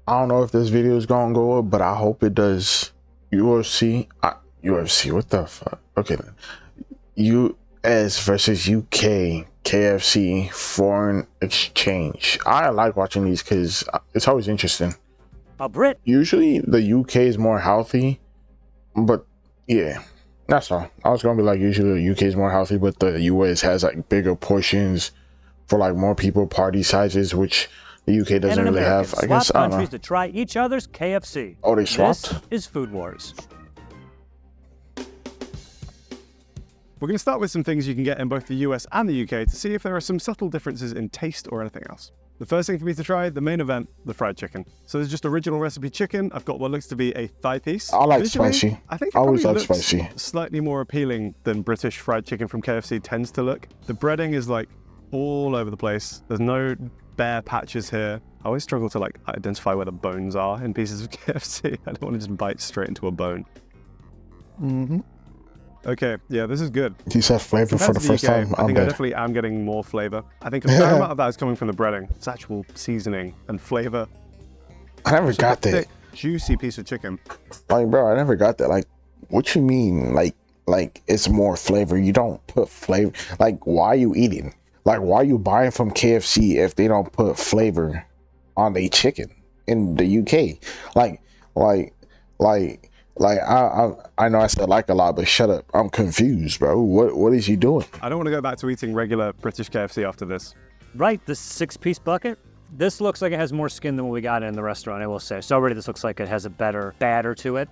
I don't know if this video is gonna go up, but I hope it does. UFC, UFC, what the fuck? Okay, then. US versus UK, KFC, foreign exchange. I like watching these because it's always interesting. A Brit. Usually the UK is more healthy, but yeah, that's all. I was gonna be like, usually the UK is more healthy, but the US has like bigger portions for like more people, party sizes, which the UK doesn't really have. I guess, I don't know. Countries to try each other's KFC. Oh, they swapped? This is Food Wars. We're going to start with some things you can get in both the US and the UK to see if there are some subtle differences in taste or anything else. The first thing for me to try, the main event, the fried chicken. So there's just original recipe chicken. I've got what looks to be a thigh piece. I like Visually, spicy. I think it I always probably like looks spicy. slightly more appealing than British fried chicken from KFC tends to look. The breading is like all over the place. There's no bare patches here. I always struggle to like identify where the bones are in pieces of KFC. I don't want to just bite straight into a bone. Okay, yeah, this is good. You said flavor for the first time. I think I definitely am getting more flavor. I think a fair amount of that is coming from the breading. It's actual seasoning and flavor. I never got that. Thick, juicy piece of chicken. Like, bro, I never got that. Like, what you mean? Like it's more flavor. You don't put flavor. Like, why are you eating? Like, why are you buying from KFC if they don't put flavor on their chicken in the UK? I know I said like a lot, but shut up. I'm confused, bro. What is you doing? I don't want to go back to eating regular British KFC after this. Right, this 6-piece bucket. This looks like it has more skin than what we got in the restaurant, I will say. So already this looks like it has a better batter to it.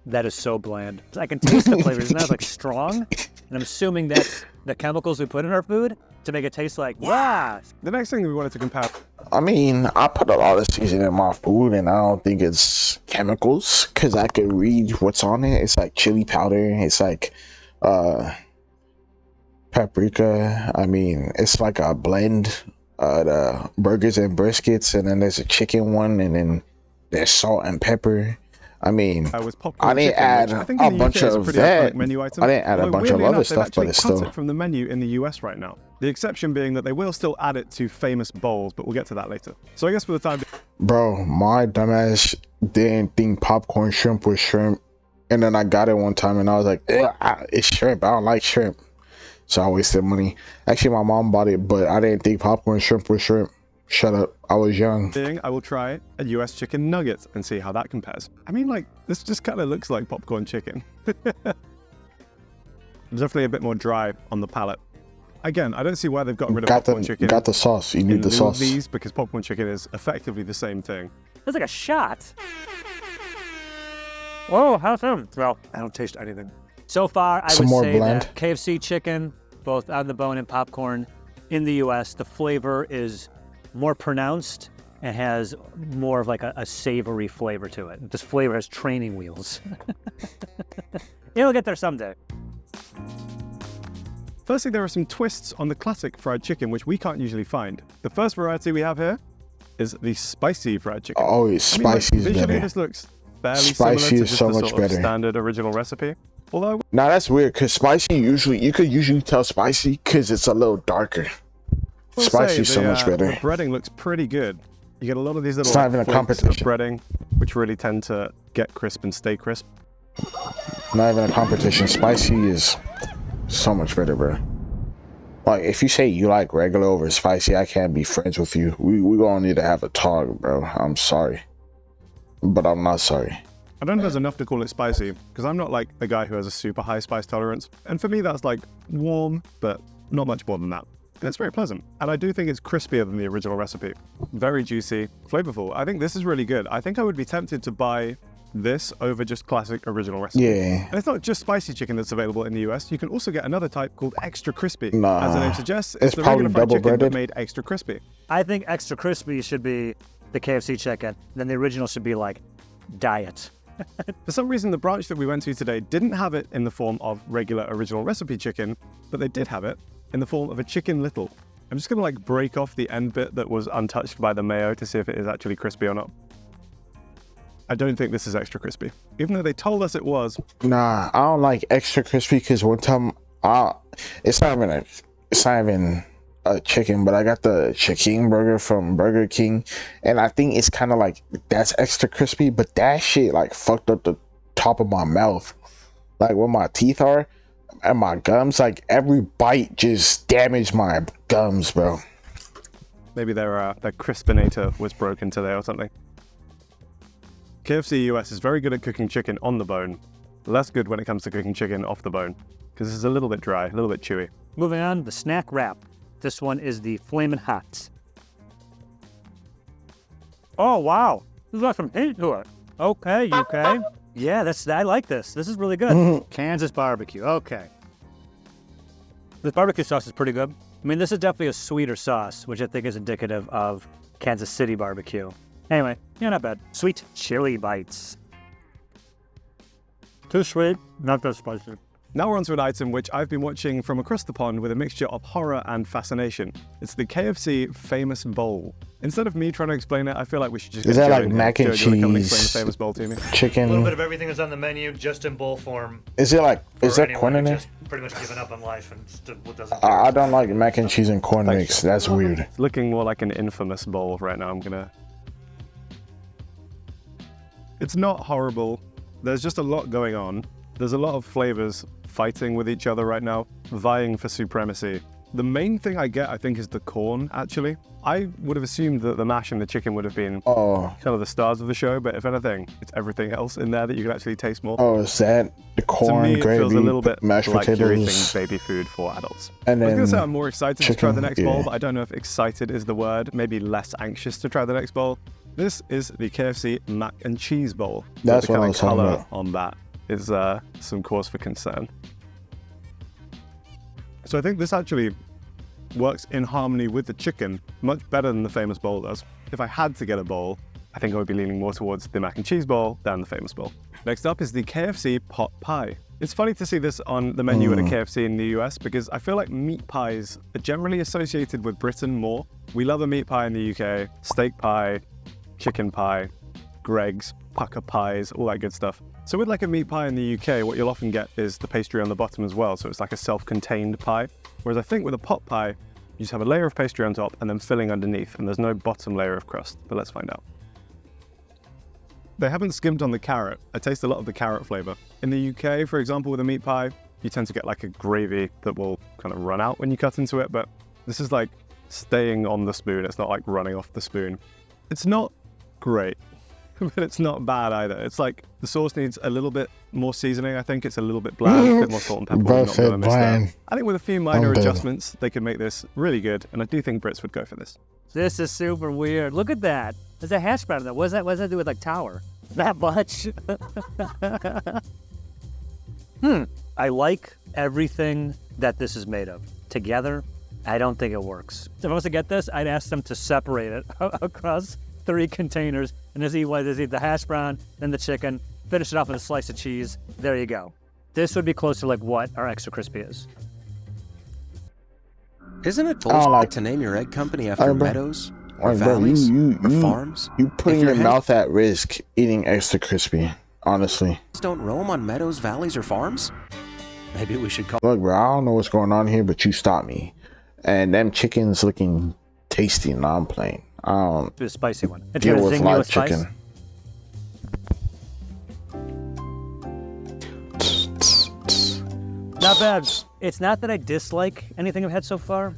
That is so bland. I can taste the flavor. Isn't that like strong? And I'm assuming that's the chemicals we put in our food to make it taste like, wow. The next thing we wanted to compare. I mean, I put a lot of seasoning in my food, and I don't think it's chemicals, because I could read what's on it. It's like chili powder. It's like paprika. I mean, it's like a blend. The burgers and briskets, and then there's a chicken one, and then there's salt and pepper. I mean, I didn't add a bunch of that. Menu item. I didn't add a bunch of other stuff, but it's still cut it from the menu in the US right now. The exception being that they will still add it to famous bowls, but we'll get to that later. So I guess for the time, bro, my dumbass didn't think popcorn shrimp was shrimp, and then I got it one time, and I was like, it's shrimp. I don't like shrimp, so I wasted money. Actually, my mom bought it, but I didn't think popcorn shrimp was shrimp. Shut up. I was young. I will try a US chicken nugget and see how that compares. I mean, like, this just kind of looks like popcorn chicken. Definitely a bit more dry on the palate. Again, I don't see why they've gotten rid of popcorn chicken. Got the sauce. You need the sauce. These, because popcorn chicken is effectively the same thing. That's like a shot. Whoa, how's them? Well, I don't taste anything. So far, I would say that KFC chicken, both on the bone and popcorn, in the US, the flavor is more pronounced and has more of like a savory flavor to it. This flavor has training wheels. It'll get there someday. Firstly, there are some twists on the classic fried chicken, which we can't usually find. The first variety we have here is the spicy fried chicken. Oh, it's spicy is better. Visually, this looks fairly spicy similar to is just so the much sort of better. Standard original recipe. Although, now that's weird, because spicy you could usually tell spicy because it's a little darker. Spicy is so much better. The breading looks pretty good. You get a lot of these little it's not even a competition. Of breading, which really tend to get crisp and stay crisp. Not even a competition. Spicy is so much better, bro. Like, if you say you like regular over spicy, I can't be friends with you. We gonna need to have a talk, bro. I'm sorry, but I'm not sorry. I don't know if there's enough to call it spicy, because I'm not like a guy who has a super high spice tolerance. And for me, that's like warm, but not much more than that. And it's very pleasant. And I do think it's crispier than the original recipe. Very juicy, flavorful. I think this is really good. I think I would be tempted to buy this over just classic original recipe. Yeah. And it's not just spicy chicken that's available in the US. You can also get another type called extra crispy. Nah, as the name suggests, it's the regular fried chicken breaded. but made extra crispy. I think extra crispy should be the KFC chicken. Then the original should be like diet. For some reason, the branch that we went to today didn't have it in the form of regular original recipe chicken, but they did have it in the form of a chicken little. I'm just gonna like break off the end bit that was untouched by the mayo to see if it is actually crispy or not. I don't think this is extra crispy, even though they told us it was. Nah, I don't like extra crispy because one time, it's not even chicken, but I got the chicken burger from Burger King, and I think it's kind of like that's extra crispy, but that shit like fucked up the top of my mouth, like where my teeth are and my gums. Like every bite just damaged my gums, bro. Maybe their crispinator was broken today or something. KFC US is very good at cooking chicken on the bone, less good when it comes to cooking chicken off the bone, because it's a little bit dry, a little bit chewy. Moving on, the snack wrap. This one is the Flamin' Hot. Oh, wow. This got some heat to it. Okay, UK. Yeah, I like this. This is really good. Kansas barbecue. Okay. This barbecue sauce is pretty good. I mean, this is definitely a sweeter sauce, which I think is indicative of Kansas City barbecue. Anyway, yeah, not bad. Sweet chili bites. Too sweet, not that spicy. Now we're onto an item which I've been watching from across the pond with a mixture of horror and fascination. It's the KFC famous bowl. Instead of me trying to explain it, I feel like we should just Is that like mac and cheese? Come and explain the famous bowl to me. Chicken. A little bit of everything is on the menu, just in bowl form. Is it like, is that corn in there? Just pretty much given up on life and doesn't. I don't like mac and cheese and corn mix. That's weird. It's looking more like an infamous bowl right now. It's not horrible. There's just a lot going on. There's a lot of flavors fighting with each other right now, vying for supremacy. The main thing I get, I think, is the corn, actually. I would have assumed that the mash and the chicken would have been kind of the stars of the show, but if anything, it's everything else in there that you can actually taste more. Oh, is that the corn, to me, gravy, it feels a little bit mashed like potatoes? you're eating baby food for adults. And I was then going to say I'm more excited to try the next bowl, yeah. but I don't know if excited is the word. Maybe less anxious to try the next bowl. This is the KFC mac and cheese bowl. That's the what kind I of was talking color about. on that is some cause for concern. So I think this actually works in harmony with the chicken much better than the famous bowl does. If I had to get a bowl, I think I would be leaning more towards the mac and cheese bowl than the famous bowl. Next up is the KFC pot pie. It's funny to see this on the menu at a KFC in the US because I feel like meat pies are generally associated with Britain more. We love a meat pie in the UK, steak pie, chicken pie, Greg's, pucker pies, all that good stuff. So with like a meat pie in the UK, what you'll often get is the pastry on the bottom as well, so it's like a self-contained pie. Whereas I think with a pot pie, you just have a layer of pastry on top and then filling underneath, and there's no bottom layer of crust, but let's find out. They haven't skimped on the carrot. I taste a lot of the carrot flavor. In the UK, for example, with a meat pie, you tend to get like a gravy that will kind of run out when you cut into it, but this is like staying on the spoon. It's not like running off the spoon. It's not great, but it's not bad either. It's like the sauce needs a little bit more seasoning. I think it's a little bit bland, a bit more salt and pepper. Not gonna miss that. I think with a few minor adjustments, they could make this really good, and I do think Brits would go for this. This is super weird. Look at that. There's a hash brown in there. What does that do with like tower? That much? I like everything that this is made of. Together, I don't think it works. If I was to get this, I'd ask them to separate it across 3 containers and just eat the hash brown, then the chicken, finish it off with a slice of cheese. There you go. This would be close to like what our extra crispy is. Isn't it bullshit to name your egg company after meadows or valleys or farms? You putting your mouth at risk eating extra crispy, honestly. Don't roam on meadows, valleys, or farms? Maybe we should call. Look, bro, I don't know what's going on here, but you stopped me. And them chickens looking tasty. Now I'm playing. The spicy one. It's deal got a with zing live with spice. chicken. Not bad. It's not that I dislike anything I've had so far.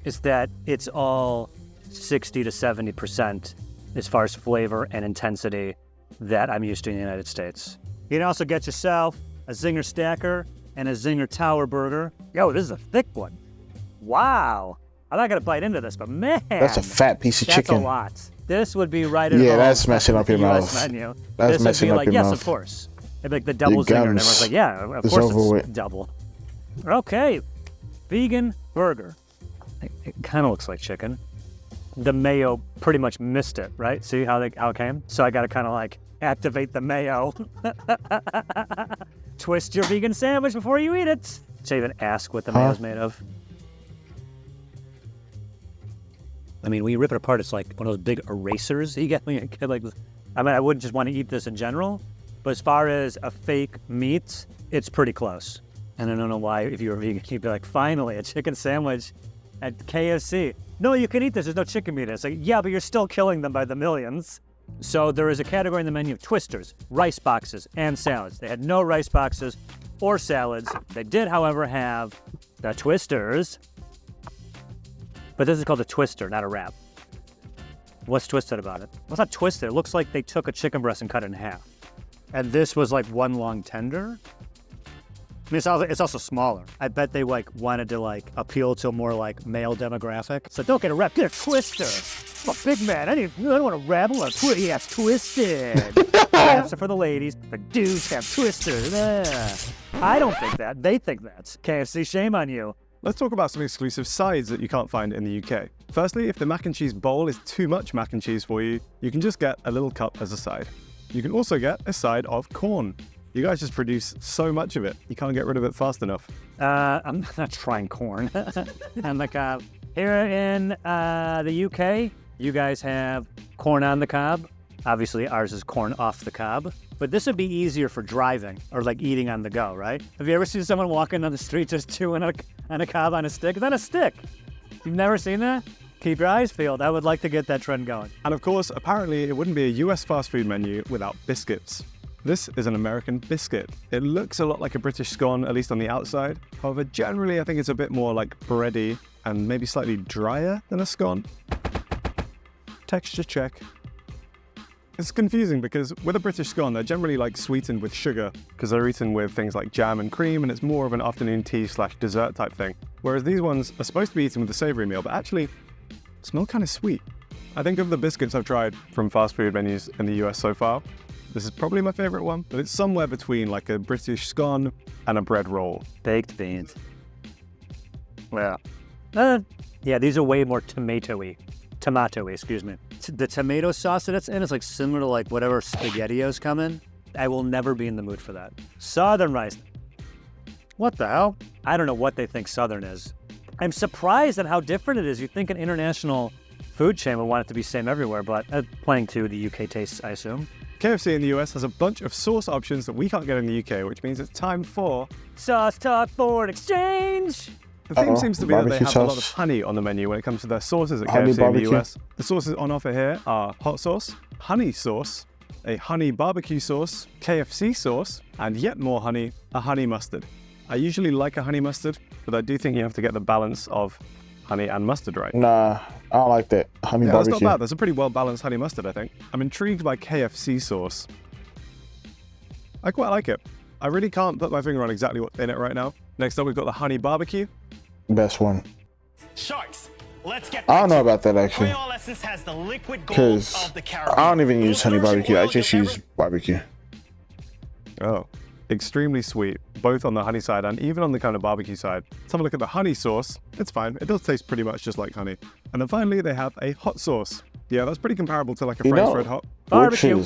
It's that it's all 60 to 70% as far as flavor and intensity that I'm used to in the United States. You can also get yourself a Zinger Stacker and a Zinger Tower Burger. Yo, this is a thick one. Wow. I'm not going to bite into this, but man. That's a fat piece of chicken. That's a lot. This would be right at home. Yeah, that's messing up your mouth. Menu. That's messing up your yes, mouth. Of course. It'd be like the double Zinger, and everyone's like, yeah, of course it's double. Okay, vegan burger. It kind of looks like chicken. The mayo pretty much missed it, right? See how it came? So I got to kind of like activate the mayo. Twist your vegan sandwich before you eat it. Should I even ask what the mayo's made of? I mean, when you rip it apart, it's like one of those big erasers you get when you get like. I mean, I wouldn't just want to eat this in general, but as far as a fake meat, it's pretty close. And I don't know why, if you were vegan, you'd be like, finally, a chicken sandwich at KFC. No, you can eat this. There's no chicken meat in it. It's like, yeah, but you're still killing them by the millions. So there is a category in the menu of twisters, rice boxes, and salads. They had no rice boxes or salads. They did, however, have the twisters. But this is called a twister, not a wrap. What's twisted about it? Well, it's not twisted. It looks like they took a chicken breast and cut it in half. And this was like one long tender. I mean, it's also smaller. I bet they like wanted to like appeal to a more like male demographic. So don't get a wrap, get a twister. I'm a big man. I don't want to wrap. I want to twist. Yeah, it's twisted. Wraps are for the ladies. The dudes have twisters. I don't think that. They think that. KFC, shame on you. Let's talk about some exclusive sides that you can't find in the UK. Firstly, if the mac and cheese bowl is too much mac and cheese for you, you can just get a little cup as a side. You can also get a side of corn. You guys just produce so much of it, you can't get rid of it fast enough. I'm not trying corn. I'm like, here in the UK, you guys have corn on the cob. Obviously, ours is corn off the cob. But this would be easier for driving or like eating on the go, right? Have you ever seen someone walking on the street just chewing on a cob on a stick? It's on a stick. You've never seen that? Keep your eyes peeled. I would like to get that trend going. And of course, apparently it wouldn't be a US fast food menu without biscuits. This is an American biscuit. It looks a lot like a British scone, at least on the outside. However, generally I think it's a bit more like bready and maybe slightly drier than a scone. Texture check. It's confusing because with a British scone, they're generally like sweetened with sugar because they're eaten with things like jam and cream, and it's more of an afternoon tea / dessert type thing. Whereas these ones are supposed to be eaten with a savory meal, but actually smell kind of sweet. I think of the biscuits I've tried from fast food menus in the US so far, this is probably my favorite one, but it's somewhere between like a British scone and a bread roll. Baked beans. Well, yeah, these are way more tomatoey, excuse me. The tomato sauce that it's in is like similar to like whatever SpaghettiOs come in. I will never be in the mood for that. Southern rice. What the hell? I don't know what they think Southern is. I'm surprised at how different it is. You'd think an international food chain would want it to be same everywhere, but playing to the UK tastes, I assume. KFC in the US has a bunch of sauce options that we can't get in the UK, which means it's time for Sauce Talk Foreign Exchange. The theme seems to be that they have a lot of honey on the menu when it comes to their sauces at KFC in the US. The sauces on offer here are hot sauce, honey sauce, a honey barbecue sauce, KFC sauce, and yet more honey, a honey mustard. I usually like a honey mustard, but I do think you have to get the balance of honey and mustard right. Nah, I don't like that. Honey barbecue. That's not bad. That's a pretty well-balanced honey mustard, I think. I'm intrigued by KFC sauce. I quite like it. I really can't put my finger on exactly what's in it right now. Next up, we've got the honey barbecue. Best one. Sharks, let's get I don't know about that actually. Has the liquid gold Because of the I don't even use honey barbecue. I just use barbecue. Oh, extremely sweet, both on the honey side and even on the kind of barbecue side. Let's have a look at the honey sauce. It's fine. It does taste pretty much just like honey. And then finally, they have a hot sauce. Yeah, that's pretty comparable to like a French red hot. Barbecue.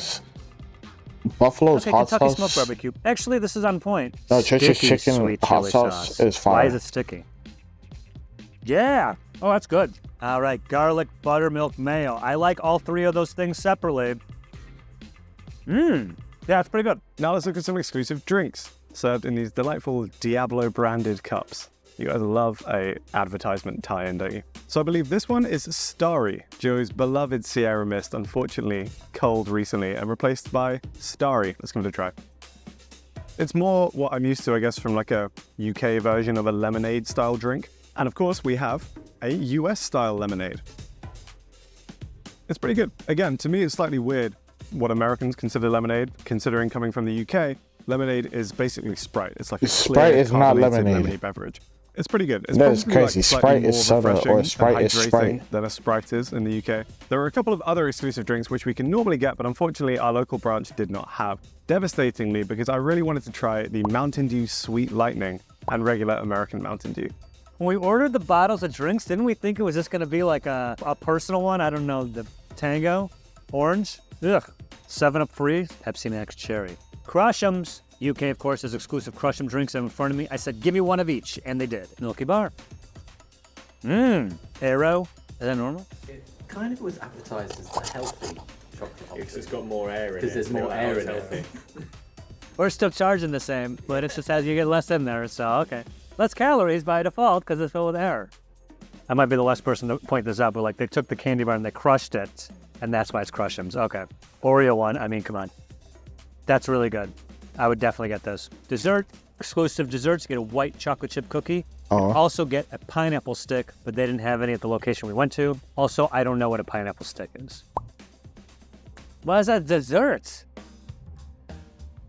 Buffalo's okay, hot Kentucky sauce. smoked barbecue. Actually, this is on point. No, Church's Sticky chicken sweet hot chili sauce is fire. Why is it sticky? Yeah. Oh, that's good. All right, garlic, buttermilk, mayo. I like all three of those things separately. Yeah, it's pretty good. Now let's look at some exclusive drinks served in these delightful Diablo branded cups. You guys love a advertisement tie-in, don't you? So I believe this one is Starry, Joe's beloved Sierra Mist, unfortunately cold recently and replaced by Starry. Let's give it a try. It's more what I'm used to, I guess, from like a UK version of a lemonade style drink. And of course we have a US style lemonade. It's pretty good. Again, to me it's slightly weird what Americans consider lemonade, considering coming from the UK. Lemonade is basically Sprite. It's like a Sprite is not lemonade. Beverage. It's pretty good. It's That's probably crazy. Like Sprite is soda or Sprite is Sprite than a Sprite is in the UK. There are a couple of other exclusive drinks which we can normally get, but unfortunately our local branch did not have. Devastatingly, because I really wanted to try the Mountain Dew Sweet Lightning and regular American Mountain Dew. When we ordered the bottles of drinks, didn't we think it was just going to be like a personal one? I don't know, the Tango, Orange, 7-Up Free, Pepsi Max Cherry. Crush'ems. UK, of course, has exclusive Crush'em drinks in front of me. I said, give me one of each, and they did. Milky Bar. Aero. Is that normal? It kind of was advertised as the healthy chocolate. Because it's got more air in it. Because there's more air in it. We're still charging the same, but it's just as you get less in there, so okay. Less calories by default because it's filled with air. I might be the last person to point this out, but like they took the candy bar and they crushed it, and that's why it's Crush'ems. Okay. Oreo one, I mean, come on. That's really good. I would definitely get this. Dessert, exclusive desserts, get a white chocolate chip cookie. Also get a pineapple stick, but they didn't have any at the location we went to. Also, I don't know what a pineapple stick is. Why is that dessert?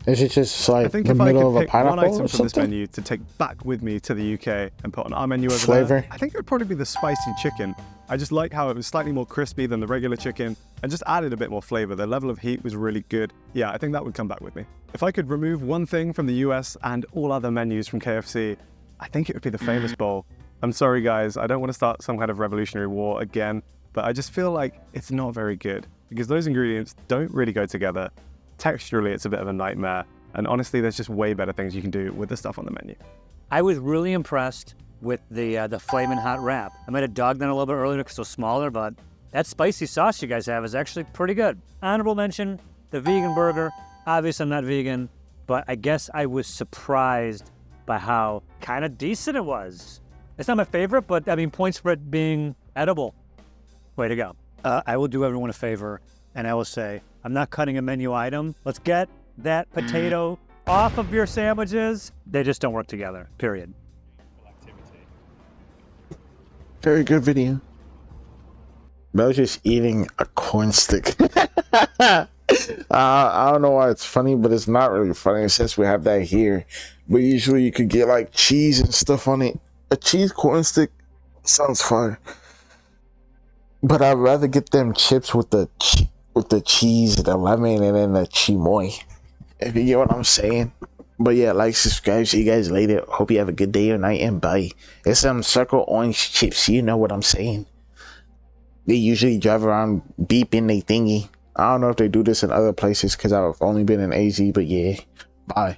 Is it just like I think the if I middle of could a pick one pineapple item or from this something? menu to take back with me to the UK and put on our menu over Flavor? there, I think it would probably be the spicy chicken. I just like how it was slightly more crispy than the regular chicken and just added a bit more flavor. The level of heat was really good. Yeah, I think that would come back with me. If I could remove one thing from the US and all other menus from KFC, I think it would be the famous bowl. I'm sorry guys, I don't want to start some kind of revolutionary war again, but I just feel like it's not very good because those ingredients don't really go together. Texturally, it's a bit of a nightmare. And honestly, there's just way better things you can do with the stuff on the menu. I was really impressed with the Flamin' Hot wrap. I might have dogged that a little bit earlier because it was smaller, but that spicy sauce you guys have is actually pretty good. Honorable mention, the vegan burger. Obviously, I'm not vegan, but I guess I was surprised by how kind of decent it was. It's not my favorite, but I mean, points for it being edible. Way to go. I will do everyone a favor, and I will say, I'm not cutting a menu item. Let's get that potato off of your sandwiches. They just don't work together, period. Very good video. But I was just eating a corn stick. I don't know why it's funny, but it's not really funny since we have that here. But usually you could get like cheese and stuff on it. A cheese corn stick sounds fire. But I'd rather get them chips with the cheese, the lemon, and then the chimoy. If you get what I'm saying. But yeah, like, subscribe, see you guys later. Hope you have a good day or night, and bye. It's some circle orange chips, you know what I'm saying. They usually drive around beeping they thingy. I don't know if they do this in other places because I've only been in AZ, but yeah. Bye.